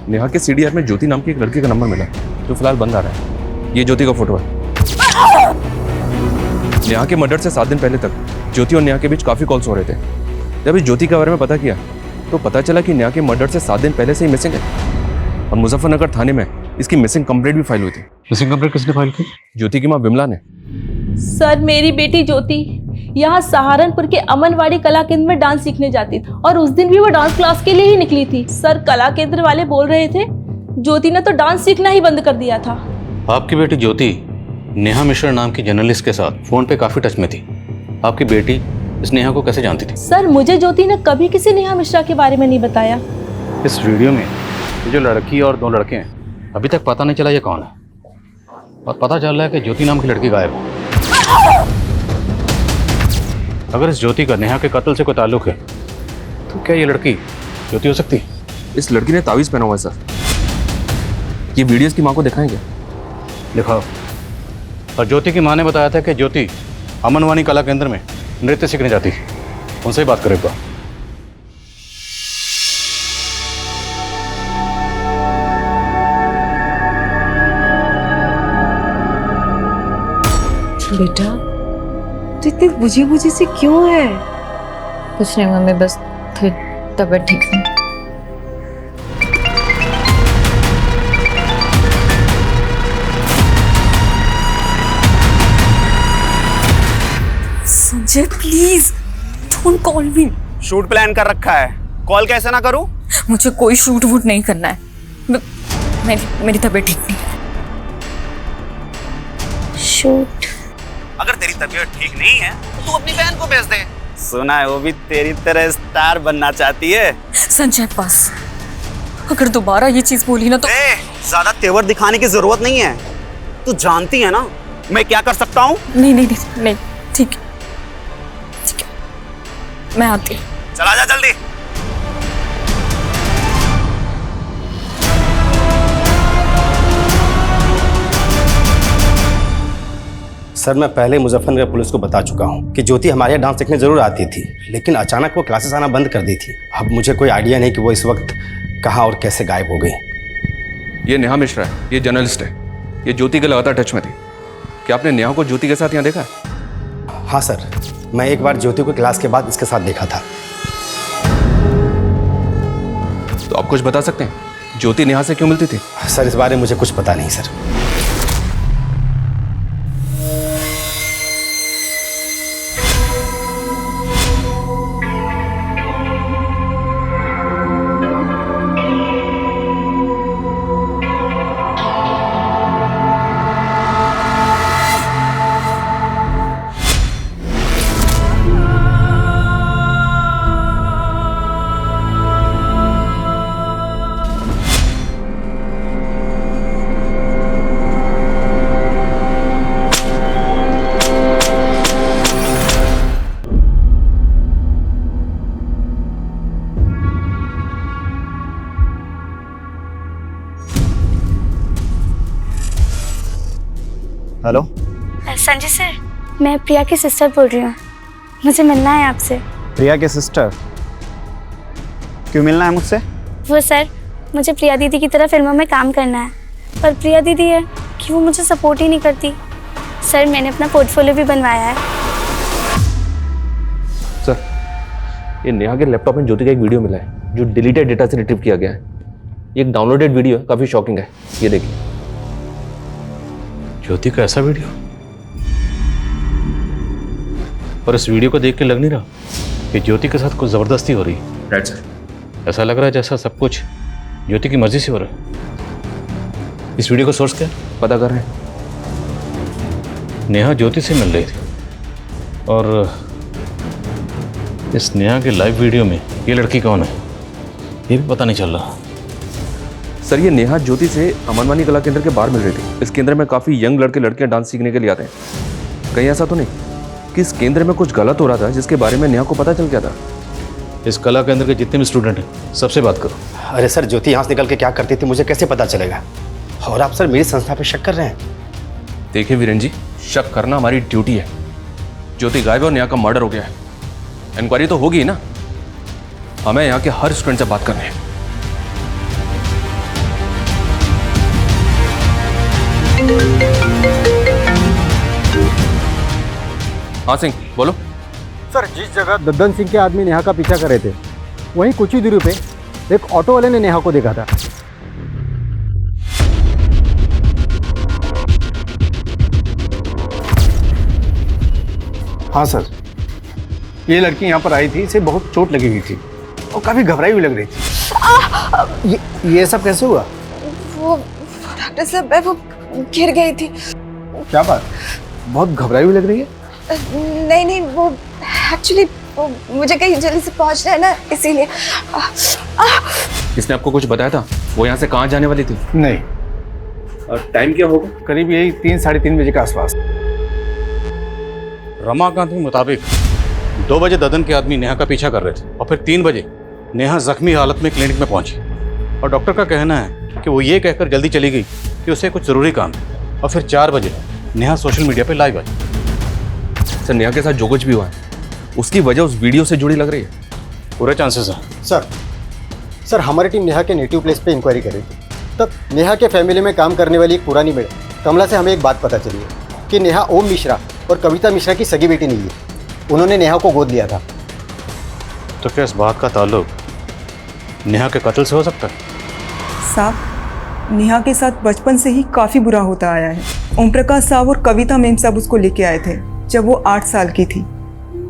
नेहा के सीडीआर में ज्योति नाम की एक लड़की का नंबर मिला जो फिलहाल बंद आ रहा है। ये ज्योति का फोटो है। नेहा के मर्डर से 7 दिन पहले तक ज्योति और नेहा के बीच काफ़ी कॉल्स हो रहे थे। जब इस ज्योति के बारे में पता किया तो पता चला कि नेहा के मर्डर से 7 दिन पहले से ही मिसिंग है और मुजफ्फरनगर थाने में इसकी मिसिंग कंप्लेंट भी फाइल हुई थी। मिसिंग कंप्लेंट किसने फाइल की? ज्योति की माँ विमला ने। सर मेरी बेटी ज्योति यहाँ सहारनपुर के अमनवाड़ी कला केंद्र में डांस सीखने जाती थी और उस दिन भी वो डांस क्लास के लिए ही निकली थी। सर कला केंद्र वाले बोल रहे थे ज्योति ने तो डांस सीखना ही बंद कर दिया था। आपकी बेटी ज्योति नेहा मिश्रा नाम की जर्नलिस्ट के साथ फोन पे काफी टच में थी। आपकी बेटी इस नेहा को कैसे जानती थी? सर मुझे ज्योति ने कभी किसी नेहा मिश्रा के बारे में नहीं बताया। इस वीडियो में ये जो लड़की और 2 लड़के हैं, अभी तक पता नहीं चला ये कौन है, और पता चल रहा है कि ज्योति नाम की लड़की गायब है। अगर इस ज्योति का नेहा के कत्ल से कोई ताल्लुक है तो क्या ये लड़की ज्योति हो सकती है? इस लड़की ने तावीज़ पहना हुआ है सर। ये वीडियो इसकी माँ को दिखाएंगे? दिखाओ। और ज्योति की माँ ने बताया था कि ज्योति अमनवाणी कला केंद्र में नृत्य सीखने जाती है। उनसे ही बात करेगा। बेटा तो इतनी बुझी बुझी सी क्यों है? कुछ नहीं मम्मी, बस थोड़ी तबीयत ठीक नहीं। Sanjay please don't call me. Shoot plan कर रखा है, कॉल कैसे ना करूं? मुझे कोई शूट वूट नहीं करना है। मेरी तबीयत ठीक नहीं है। शूट? अगर तेरी तबीयत ठीक नहीं है तो तू अपनी बहन को भेज दे। सुना है वो भी तेरी तरह स्टार बनना चाहती है। संजय बस, अगर दोबारा ये चीज बोली ना तो ज्यादा तेवर दिखाने की जरूरत नहीं है। तू जानती है ना मैं क्या कर सकता हूँ। नहीं ठीक है, मैं आती हूँ। चला जा जल्दी। सर मैं पहले मुजफ्फरनगर पुलिस को बता चुका हूँ कि ज्योति हमारे यहाँ डांस सीखने जरूर आती थी, लेकिन अचानक वो क्लासेस आना बंद कर दी थी। अब मुझे कोई आइडिया नहीं कि वो इस वक्त कहाँ और कैसे गायब हो गई। ये नेहा मिश्रा है, ये जर्नलिस्ट है, ये ज्योति के लगातार टच में थी। क्या आपने नेहा को ज्योति के साथ यहाँ देखा? हाँ सर, मैं एक बार ज्योति को क्लास के बाद इसके साथ देखा था। तो आप कुछ बता सकते हैं ज्योति नेहा से क्यों मिलती थी? सर इस बारे में मुझे कुछ पता नहीं सर। हेलो संजय सर, मैं प्रिया की सिस्टर बोल रही हूँ। मुझे मिलना है आपसे। प्रिया के सिस्टर? क्यों मिलना है मुझसे? वो सर, मुझे प्रिया दीदी की तरह फिल्मों में काम करना है, पर प्रिया दीदी है कि वो मुझे सपोर्ट ही नहीं करती। सर मैंने अपना पोर्टफोलियो भी बनवाया है। सर ये नेहा के लैपटॉप में ज्योति का एक वीडियो मिला है जो डिलीटेड डेटा से रिट्रीव किया गया है। ये एक डाउनलोडेड वीडियो है, काफ़ी शॉकिंग है। ये देखिए। ज्योति का ऐसा वीडियो? पर इस वीडियो को देख के लग नहीं रहा कि ज्योति के साथ कुछ ज़बरदस्ती हो रही है। Right sir. ऐसा लग रहा है जैसा सब कुछ ज्योति की मर्जी से हो रहा है। इस वीडियो का सोर्स क्या है? पता कर रहे हैं। नेहा ज्योति से मिल रही थी और इस नेहा के लाइव वीडियो में ये लड़की कौन है ये भी पता नहीं चल रहा। सर ये नेहा ज्योति से अमनवानी कला केंद्र के बाहर मिल रही थी। इस केंद्र में काफ़ी यंग लड़के लड़कियां डांस सीखने के लिए आते हैं। कहीं ऐसा तो नहीं कि इस केंद्र में कुछ गलत हो रहा था जिसके बारे में नेहा को पता चल गया था? इस कला केंद्र के जितने भी स्टूडेंट हैं सबसे बात करो। अरे सर, ज्योति यहाँ से निकल के क्या करती थी मुझे कैसे पता चलेगा? और आप सर मेरी संस्था पे शक कर रहे हैं? देखिए वीरेन जी, शक करना हमारी ड्यूटी है। ज्योति गायब और नेहा का मर्डर हो गया है, इंक्वायरी तो होगी ना। हमें यहाँ के हर स्टूडेंट से बात करनी है। हाँ सिंह बोलो। सर जिस जगह दद्दन सिंह के आदमी नेहा का पीछा कर रहे थे वहीं कुछ ही दूरी पे एक ऑटो वाले ने नेहा को देखा था। हाँ सर, ये लड़की यहाँ पर आई थी, इसे बहुत चोट लगी हुई थी और काफ़ी घबराई हुई लग रही थी। ये सब कैसे हुआ? वो डॉक्टर साहब वो गिर गई थी। क्या बात, बहुत घबराई हुई लग रही है? नहीं नहीं, वो एक्चुअली मुझे कहीं जल्दी से पहुंचना है ना, इसीलिए। इसने आपको कुछ बताया था वो यहाँ से कहाँ जाने वाली थी? नहीं। और टाइम क्या होगा? करीब यही 3-3:30 बजे के आसपास। रमाकांत के मुताबिक 2 बजे ददन के आदमी नेहा का पीछा कर रहे थे और फिर 3 बजे नेहा जख्मी हालत में क्लिनिक में पहुंची और डॉक्टर का कहना है कि वो ये कहकर जल्दी चली गई कि उसे कुछ ज़रूरी काम है। और फिर 4 बजे नेहा सोशल मीडिया पे लाइव आई। सर नेहा के साथ जो कुछ भी हुआ है उसकी वजह उस वीडियो से जुड़ी लग रही है। पूरे चांसेस हैं। सर हमारी टीम नेहा के नेटिव प्लेस पे इंक्वायरी कर रही थी, तब नेहा के फैमिली में काम करने वाली एक पुरानी मेड कमला से हमें एक बात पता चली है कि नेहा ओम मिश्रा और कविता मिश्रा की सगी बेटी नहीं है। उन्होंने नेहा को गोद लिया था। तो क्या इस बात का ताल्लुक नेहा के कत्ल से हो सकता है? साहब, नेहा के साथ बचपन से ही काफ़ी बुरा होता आया है। ओम प्रकाश साहब और कविता मेम साहब उसको लेके आए थे जब वो 8 साल की थी।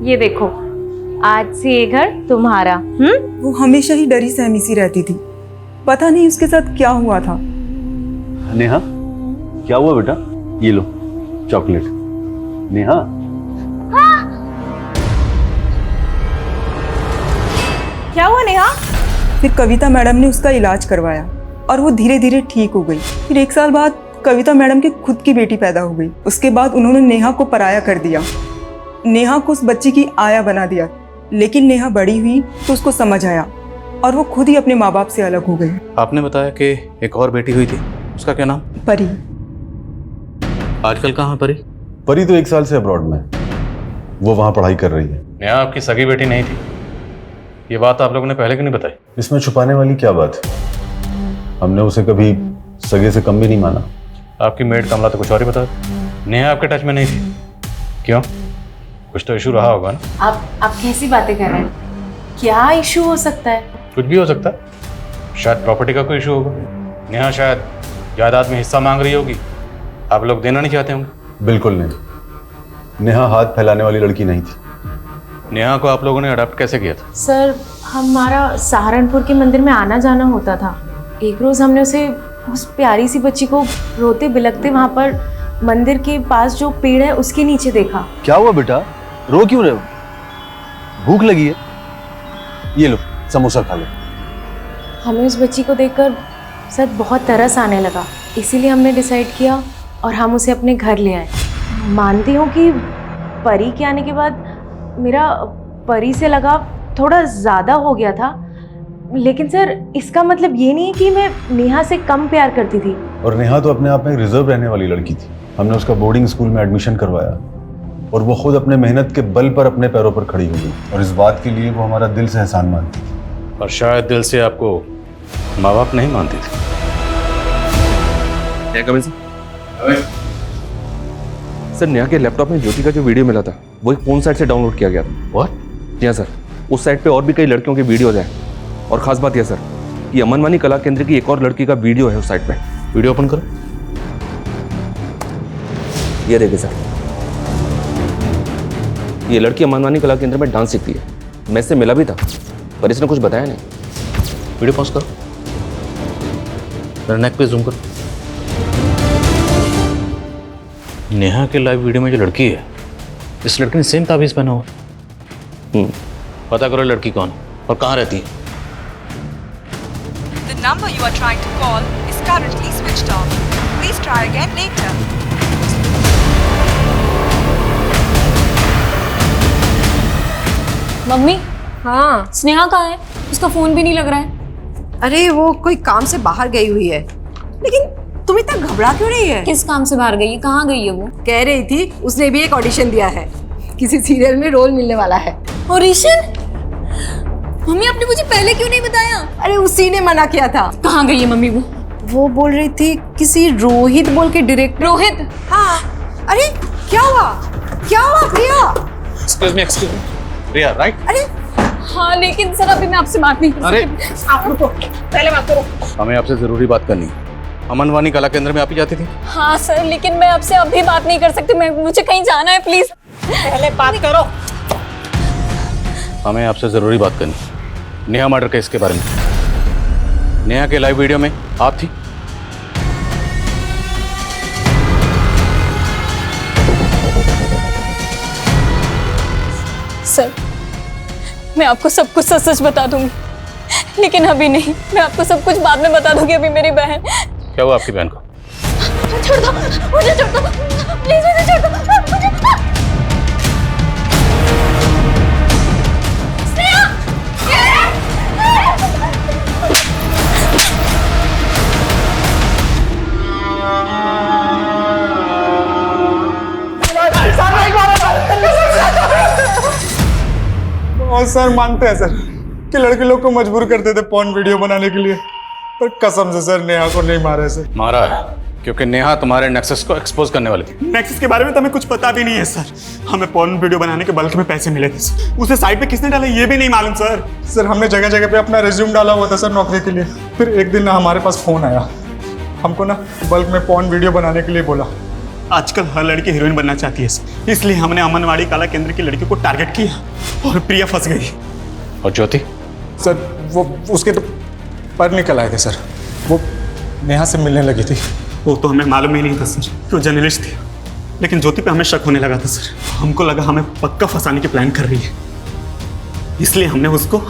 ये देखो, आज से ये घर तुम्हारा। वो हमेशा ही डरी सहमी सी रहती थी, पता नहीं उसके साथ क्या हुआ था। नेहा क्या हुआ बेटा? ये लो चॉकलेट। नेहा क्या हुआ नेहा? फिर कविता मैडम ने उसका इलाज करवाया और वो धीरे धीरे ठीक हो गई। फिर 1 साल बाद कविता मैडम की खुद की बेटी पैदा हो गई। उसके बाद उन्होंने नेहा को पराया कर दिया, नेहा को उस बच्ची की आया बना दिया। लेकिन नेहा बड़ी हुई तो उसको समझ आया और वो खुद ही अपने माँ बाप से अलग हो गई। आपने बताया कि एक और बेटी हुई थी, उसका क्या नाम? परी। आजकल कहाँ परी? परी तो 1 साल से अब्रॉड में, वो वहाँ पढ़ाई कर रही है। नेहा आपकी सगी बेटी नहीं थी, ये बात आप लोगों ने पहले क्यों नहीं बताई? इसमें छुपाने वाली क्या बात है? हमने उसे कभी सगे से कम भी नहीं माना। आपकी मेड कमला तो कुछ और ही बता। नेहा आपके टच में नहीं थी, क्यों? कुछ तो इशू रहा होगा ना? आप कैसी बातें कर रहे हैं? क्या इशू हो सकता है? कुछ भी हो सकता है, शायद प्रॉपर्टी का कोई इशू होगा। नेहा शायद जायदाद में हिस्सा मांग रही होगी, आप लोग देना नहीं चाहते होंगे। बिल्कुल नहीं, नेहा हाथ फैलाने वाली लड़की नहीं थी। नेहा को आप लोगों ने अडॉप्ट कैसे किया था? सर हमारा सहारनपुर के मंदिर में आना जाना होता था। एक रोज़ हमने उसे, उस प्यारी सी बच्ची को रोते बिलखते वहाँ पर मंदिर के पास जो पेड़ है उसके नीचे देखा। क्या हुआ बेटा, रो क्यों रहे हो? भूख लगी है? ये लो समोसा खा लो। हमें उस बच्ची को देखकर सर बहुत तरस आने लगा, इसीलिए हमने डिसाइड किया और हम उसे अपने घर ले आए। मानती हूँ कि परी के आने के बाद मेरा परी से लगाव थोड़ा ज़्यादा हो गया था, लेकिन सर इसका मतलब ये नहीं है कि मैं नेहा से कम प्यार करती थी। और नेहा तो अपने आप में रिजर्व रहने वाली लड़की थी। हमने उसका बोर्डिंग स्कूल में एडमिशन करवाया और वो खुद अपने मेहनत के बल पर अपने पैरों पर खड़ी हुई और इस बात के लिए वो हमारा दिल से एहसान मानती थी। और शायद दिल से आपको माँ बाप नहीं मानते थे। सर नेहा के लैपटॉप में ज्योति का जो वीडियो मिला था वो एक फोन साइट से डाउनलोड किया गया था। व्हाट? जी हाँ सर, उस साइट पे और भी कई लड़कियों के वीडियोज हैं और खास बात यह सर, ये अमनवानी कला केंद्र की एक और लड़की का वीडियो है उस साइट पे। वीडियो ओपन करो। ये देखिए सर, ये लड़की अमनवानी कला केंद्र में डांस सीखती है। मैं इससे मिला भी था, पर इसने कुछ बताया नहीं। वीडियो पॉज करो, मेरा नेक पे जूम करो। नेहा के लाइव वीडियो में जो लड़की है, इस लड़की ने सेम ताबीज पहना हुआ। पता करो लड़की कौन है और कहाँ रहती है। The number you are trying to call is currently switched off. Please try again later. Mummy, हाँ स्नेहा कहाँ है? उसका फोन भी नहीं लग रहा है। अरे वो कोई काम से बाहर गई हुई है। लेकिन तुम इतना घबरा क्यों रही है? किस काम से बाहर गई है? कहाँ गई है वो? कह रही थी उसने भी एक ऑडिशन दिया है, किसी सीरियल में रोल मिलने वाला है। ऑडिशन? मम्मी आपने मुझे पहले क्यों नहीं बताया? अरे उसी ने मना किया था। कहाँ गई है मम्मी वो? वो बोल रही थी किसी रोहित बोल के डायरेक्टर। रोहित? हाँ। अरे क्या हुआ? क्या हुआ प्रिया? एक्सक्यूज मी, प्रिया राइट? अरे हाँ, लेकिन सर अभी मैं आपसे बात नहीं कर सकती। अरे आप रुको, पहले बात करो। हमें आपसे जरूरी बात करनी है। अमनवानी कला केंद्र में आप ही जाती थी? हाँ सर, लेकिन मैं आपसे अभी बात नहीं कर सकती। मुझे कहीं जाना है, प्लीज पहले बात करो। हमें आपसे जरूरी बात करनी, नेहा मर्डर केस के बारे में। नेहा के लाइव वीडियो में आप थी? सर मैं आपको सब कुछ सच सच बता दूंगी, लेकिन अभी नहीं। मैं आपको सब कुछ बाद में बता दूंगी। अभी मेरी बहन। क्या हुआ आपकी बहन को? छोड़ दो मुझे, छोड़ दो प्लीज, मुझे छोड़ दो मुझे। और सर मानते हैं सर कि लड़के लोग को मजबूर करते थे पॉर्न वीडियो बनाने के लिए, पर कसम से सर नेहा को नहीं मारे सर। मारा है क्योंकि नेहा तुम्हारे नेक्सस को एक्सपोज करने वाली थी। नेक्सस के बारे में तो हमें कुछ पता भी नहीं है सर। हमें पॉर्न वीडियो बनाने के बल्क में पैसे मिले थे सर। उसे साइट पे किसने डाला ये भी नहीं मालूम सर। सर हमने जगह जगह पे अपना रिज्यूम डाला हुआ था सर नौकरी के लिए। फिर एक दिन ना हमारे पास फोन आया, हमको ना बल्क में पॉर्न वीडियो बनाने के लिए बोला। आजकल हर लड़की हीरोइन बनना चाहती है सर, इसलिए हमने अमनवाड़ी कला केंद्र की लड़कियों को टारगेट किया और प्रिया फंस गई। और ज्योति? सर वो उसके तो पर निकल आए थे सर, वो नेहा से मिलने लगी थी। वो तो हमें मालूम ही नहीं था सर कि वो जर्नलिस्ट थी, लेकिन ज्योति पे हमें शक होने लगा था सर। हमको लगा हमें पक्का फंसाने की प्लान कर रही है, इसलिए हमने उसको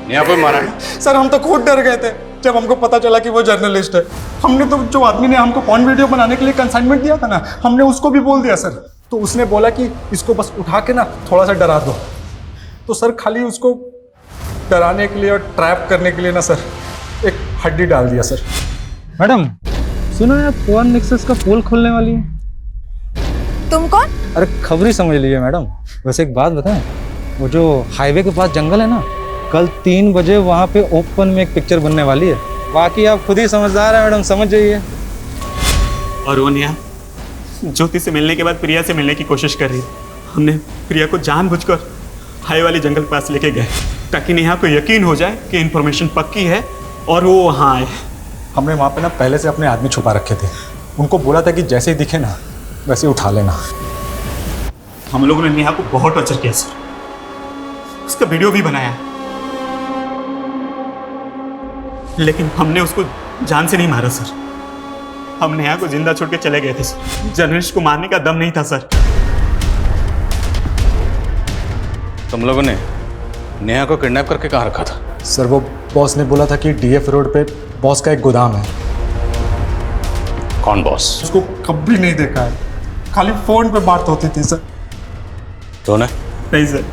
नेहा को मारा है। सर हम तो खुद डर गए थे जब हमको पता चला कि वो जर्नलिस्ट है। हमने तो जो आदमी ने हमको पॉर्न वीडियो बनाने के लिए कंसाइनमेंट दिया था ना, हमने उसको भी बोल दिया सर। तो उसने बोला कि इसको बस उठा के ना थोड़ा सा डरा दो। तो सर खाली उसको डराने के लिए और ट्रैप करने के लिए ना सर एक हड्डी डाल दिया सर। मैडम सुनो यार, पॉर्न नेक्सस का पोल खोलने वाली है। तुम कौन? अरे खबरी समझ लीजिए मैडम। वैसे एक बात बताएं, वो जो हाईवे के पास जंगल है ना, कल 3 बजे वहाँ पे ओपन में एक पिक्चर बनने वाली है। बाकी आप खुद ही समझदार है मैडम, समझ जाइए। और वो नेहा ज्योति से मिलने के बाद प्रिया से मिलने की कोशिश कर रही है। हमने प्रिया को जानबूझकर हाई वाली जंगल के पास लेके गए ताकि नेहा को यकीन हो जाए कि इन्फॉर्मेशन पक्की है और वो वहाँ आए। हमने वहाँ पे ना पहले से अपने आदमी छुपा रखे थे। उनको बोला था कि जैसे ही दिखे ना वैसे ही उठा लेना। हम लोगों ने नेहा को बहुत टॉर्चर किया सर, उसका वीडियो भी बनाया, लेकिन हमने उसको जान से नहीं मारा सर। हम नेहा को जिंदा छोड़ के चले गए थे सर। जर्नलिस्ट को मारने का दम नहीं था सर। तुम लोगों ने नेहा को किडनैप करके कहाँ रखा था? सर वो बॉस ने बोला था कि डीएफ रोड पे बॉस का एक गोदाम है। कौन बॉस? उसको कभी नहीं देखा है, खाली फोन पे बात होती थी सर। तो नहीं सर।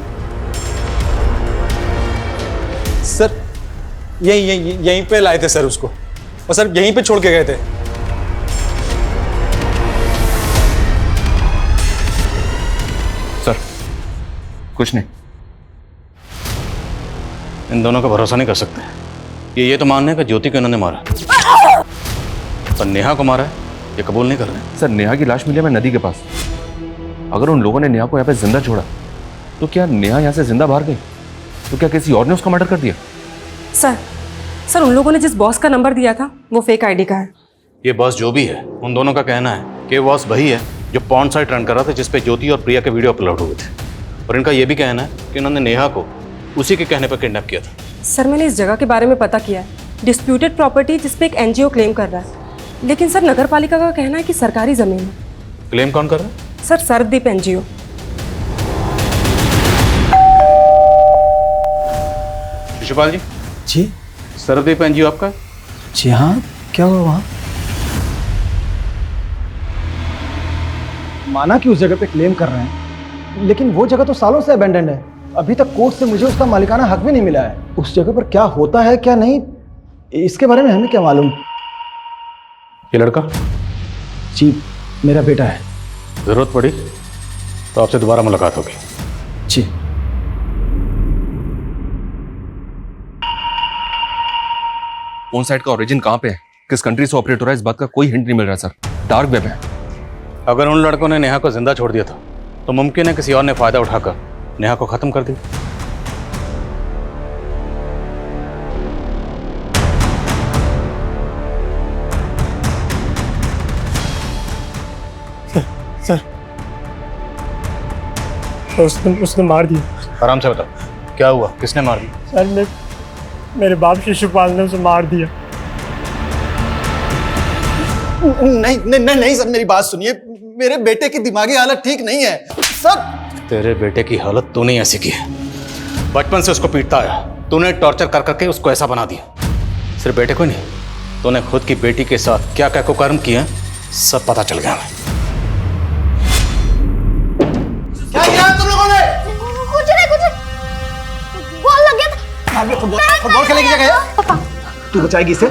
सर यहीं पे लाए थे सर उसको, और सर यहीं पे छोड़ के गए थे। सर कुछ नहीं। इन दोनों का भरोसा नहीं कर सकते। ये तो मानने का ज्योति को इन्होंने मारा, पर नेहा को मारा है ये कबूल नहीं कर रहे। सर नेहा की लाश मिली है नदी के पास। अगर उन लोगों ने नेहा को यहाँ पे जिंदा छोड़ा तो क्या नेहा यहाँ से जिंदा बाहर गई? तो क्या किसी और ने उसका मर्डर कर दिया? सर उन लोगों ने जिस बॉस का नंबर दिया था वो फेक आईडी का है। ये बॉस जो भी है, उन दोनों का कहना है कि बॉस वही है जो पॉर्न साइट रन कर रहा था जिस पे ज्योति और प्रिया के वीडियो अपलोड हुए थे। और इनका ये भी कहना है कि उन्होंने नेहा को उसी के कहने पर किडनैप किया था। सर मैंने इस जगह के बारे में पता किया है, डिस्प्यूटेड प्रॉपर्टी जिस पे एक एनजीओ क्लेम कर रहा है, लेकिन सर नगर पालिका का कहना है कि सरकारी जमीन है। क्लेम कौन कर रहा है? Sir Sardeep NGO. शिशुपाल जी। जी। सरदीप एनजीओ आपका है? जी हाँ, क्या हुआ वहाँ? माना कि उस जगह पे क्लेम कर रहे हैं, लेकिन वो जगह तो सालों से अबेंडेंड है। अभी तक कोर्ट से मुझे उसका मालिकाना हक भी नहीं मिला है। उस जगह पर क्या होता है क्या नहीं, इसके बारे में हमें क्या मालूम। ये लड़का? जी मेरा बेटा है। जरूरत पड़ी तो आपसे दोबारा मुलाकात होगी। जी। कौन साइड का ओरिजिन कहाँ पे है, किस कंट्री से ऑपरेट हो रहा है, इस बात का कोई हिंट नहीं मिल रहा सर। डार्क वेब है। अगर उन लड़कों ने नेहा को जिंदा छोड़ दिया था तो मुमकिन है किसी और ने फायदा उठाकर नेहा को खत्म कर दिया। सर उसने मार दिया। आराम से बताओ क्या हुआ, किसने मार दिया? सर मेरे बाप शिशुपाल ने उसे मार दिया। नहीं नहीं नहीं नहीं सर, मेरी बात सुनिए, मेरे बेटे की दिमागी हालत ठीक नहीं है सर। तेरे बेटे की हालत तूने ऐसी की है, बचपन से उसको पीटता आया, तूने टॉर्चर कर करके उसको ऐसा बना दिया। सिर्फ बेटे को नहीं, तूने खुद की बेटी के साथ क्या क्या कुकर्म किया सब पता चल गया हमें। क्या किया तुम लोगों ने? कुछ नहीं, बॉल लग गया था। फुटबॉल खेलने की जगह है। तू बचाएगी इसे,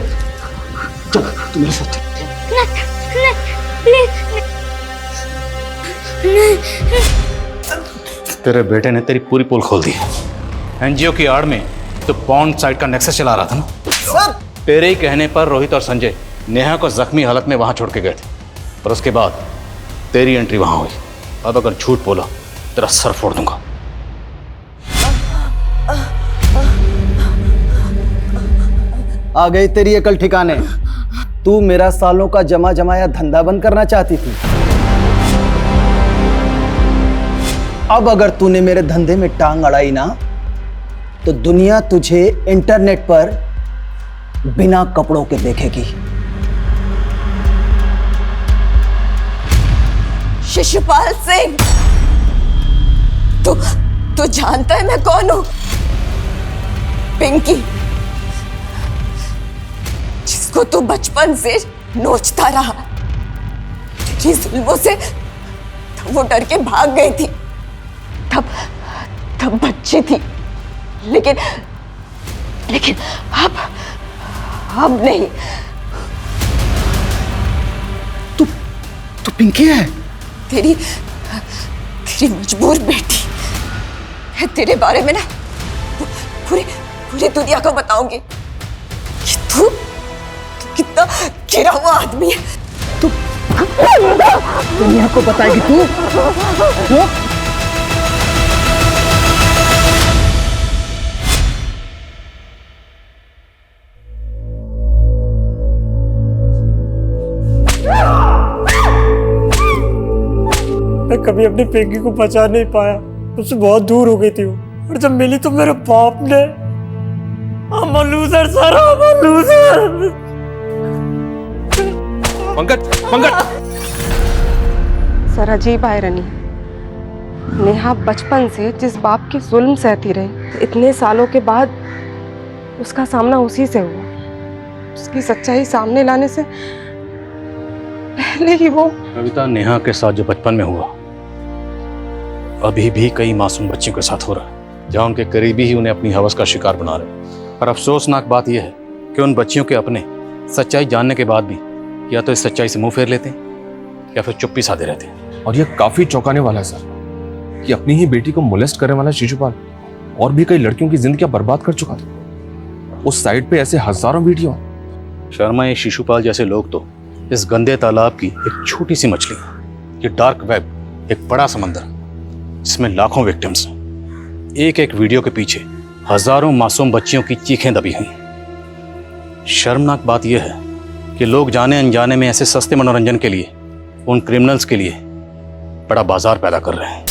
चल तू मेरे साथ। तेरे बेटे ने तेरी पूरी पोल खोल दी। एनजीओ की आड़ में तो पॉर्न साइट का नेक्सस चला रहा था ना सर। तेरे ही कहने पर रोहित और संजय नेहा को जख्मी हालत में वहां छोड़ के गए थे और उसके बाद तेरी एंट्री वहां हुई। अब अगर झूठ बोला तेरा सर फोड़ दूंगा। आ गई तेरी अकल ठिकाने। तू मेरा सालों का जमा जमाया धंधा बंद करना चाहती थी। अब अगर तूने मेरे धंधे में टांग अड़ाई ना, तो दुनिया तुझे इंटरनेट पर बिना कपड़ों के देखेगी। शिशुपाल सिंह, तू जानता है मैं कौन हूं? पिंकी, जिसको तू बचपन से नोचता रहा। तेरी जुल्मों से वो डर के भाग गई थी। तब बच्ची थी, लेकिन अब नहीं। तू पिंकी है? तेरी मजबूर बेटी है। तेरे बारे में ना पूरी दुनिया को बताऊंगी कि तू कितना गिरा हुआ आदमी है। तू दुनिया को बताएगी तू? मैं कभी अपनी पिंकी को बचा नहीं पाया, उससे बहुत दूर हो गई थी वो। और जब मिली तो मेरे बाप ने पंकज सर अजीब आयरनी, नेहा बचपन से जिस बाप की जुल्म सहती रही, इतने सालों के बाद उसका सामना उसी से हुआ। उसकी सच्चाई सामने लाने से पहले ही वो कविता नेहा के साथ जो बचपन में हुआ अभी भी कई मासूम बच्चियों के साथ हो रहा है, जहाँ उनके करीबी ही उन्हें अपनी हवस का शिकार बना रहे। और अफसोसनाक बात यह है कि उन बच्चियों के अपने सच्चाई जानने के बाद भी या तो इस सच्चाई से मुंह फेर लेते हैं या फिर चुप्पी साधे रहते हैं। और ये काफी चौंकाने वाला है सर कि अपनी ही बेटी को मोलेस्ट करने वाला शिशुपाल और भी कई लड़कियों की जिंदगी बर्बाद कर चुका था। उस साइट पे ऐसे हजारों वीडियो। शर्मा, ये शिशुपाल जैसे लोग तो इस गंदे तालाब की एक छोटी सी मछली है। ये डार्क वेब एक बड़ा समंदर जिसमें लाखों विक्टिम्स हैं। एक एक वीडियो के पीछे हजारों मासूम बच्चियों की चीखें दबी हुई। शर्मनाक बात यह है कि लोग जाने अनजाने में ऐसे सस्ते मनोरंजन के लिए उन क्रिमिनल्स के लिए बड़ा बाजार पैदा कर रहे हैं।